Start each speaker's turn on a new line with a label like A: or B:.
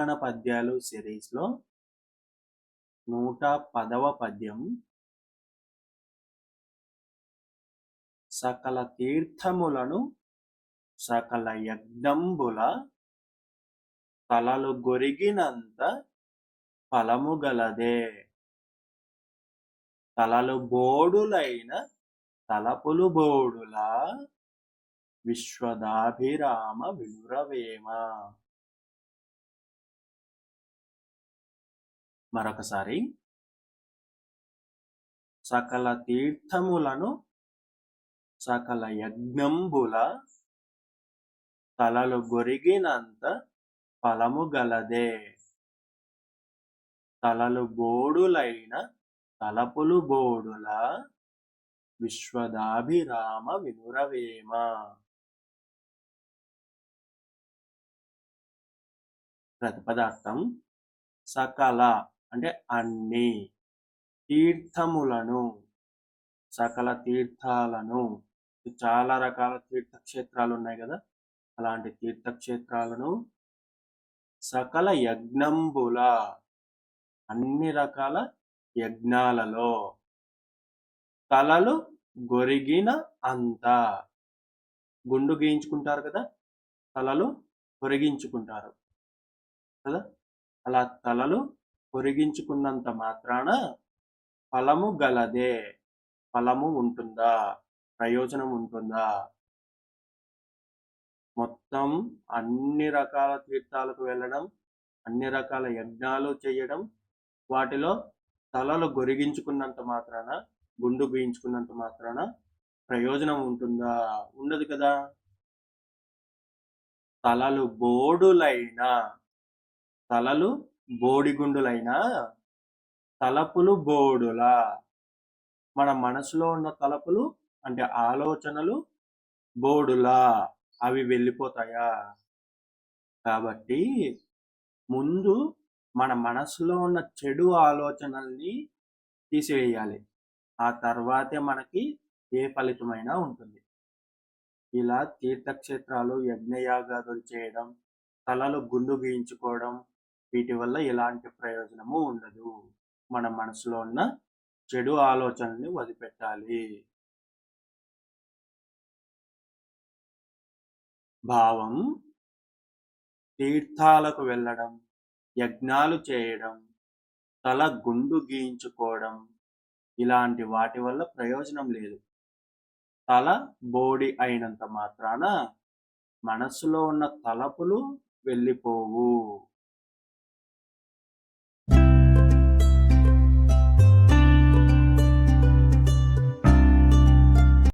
A: వేమన పద్యాలు సిరీస్లో 110వ పద్యం. సకల తీర్థములను సకల యజ్ఞంబుల తలలు గొరిగినంత ఫలము గలదే. తలలు బోడులైన తలపులు బోడులా విశ్వదాభిరామ వినురవేమ. మరొకసారి, సకల తీర్థములను సకల యజ్ఞంబుల తలలు గొరిగినంత ఫలము గలదే. తలలు బోడులైన తలపులు బోడుల విశ్వదాభిరామ వినురవేమ. ప్రతిపదార్థం సకల అంటే అన్ని, తీర్థములను సకల తీర్థాలను, చాలా రకాల తీర్థక్షేత్రాలు ఉన్నాయి కదా, అలాంటి తీర్థక్షేత్రాలను, సకల యజ్ఞంబుల అన్ని రకాల యజ్ఞాలలో, తలలు గొరిగిన అంత, గుండు గీయించుకుంటారు కదా, తలలు కొరిగించుకుంటారు కదా, అలా తలలు కొరిగించుకున్నంత మాత్రాన ఫలము గలదే. ఫలము ఉంటుందా, ప్రయోజనం ఉంటుందా? మొత్తం అన్ని రకాల తీర్థాలకు వెళ్ళడం, అన్ని రకాల యజ్ఞాలు చేయడం, వాటిలో తలలు గొరిగించుకున్నంత మాత్రాన, గుండు గీయించుకున్నంత మాత్రాన ప్రయోజనం ఉంటుందా? ఉండదు కదా. తలలు బోడులైన, తలలు బోడిగుండులైనా తలపులు బోడులా, మన మనసులో ఉన్న తలపులు అంటే ఆలోచనలు బోడులా, అవి వెళ్ళిపోతాయా? కాబట్టి ముందు మన మనసులో ఉన్న చెడు ఆలోచనల్ని తీసివేయాలి, ఆ తర్వాతే మనకి ఏ ఫలితమైనా ఉంటుంది. ఇలా తీర్థక్షేత్రాలు, యజ్ఞయాగాదులు చేయడం, తలలు గుండు గీయించుకోవడం, వీటి వల్ల ఎలాంటి ప్రయోజనము ఉండదు. మన మనసులో ఉన్న చెడు ఆలోచనల్ని వదిలిపెట్టాలి. భావం: తీర్థాలకు వెళ్ళడం, యజ్ఞాలు చేయడం, తల గుండు గీయించుకోవడం, ఇలాంటి వాటి వల్ల ప్రయోజనం లేదు. తల బోడి అయినంత మాత్రాన మనస్సులో ఉన్న తలపులు వెళ్ళిపోవు.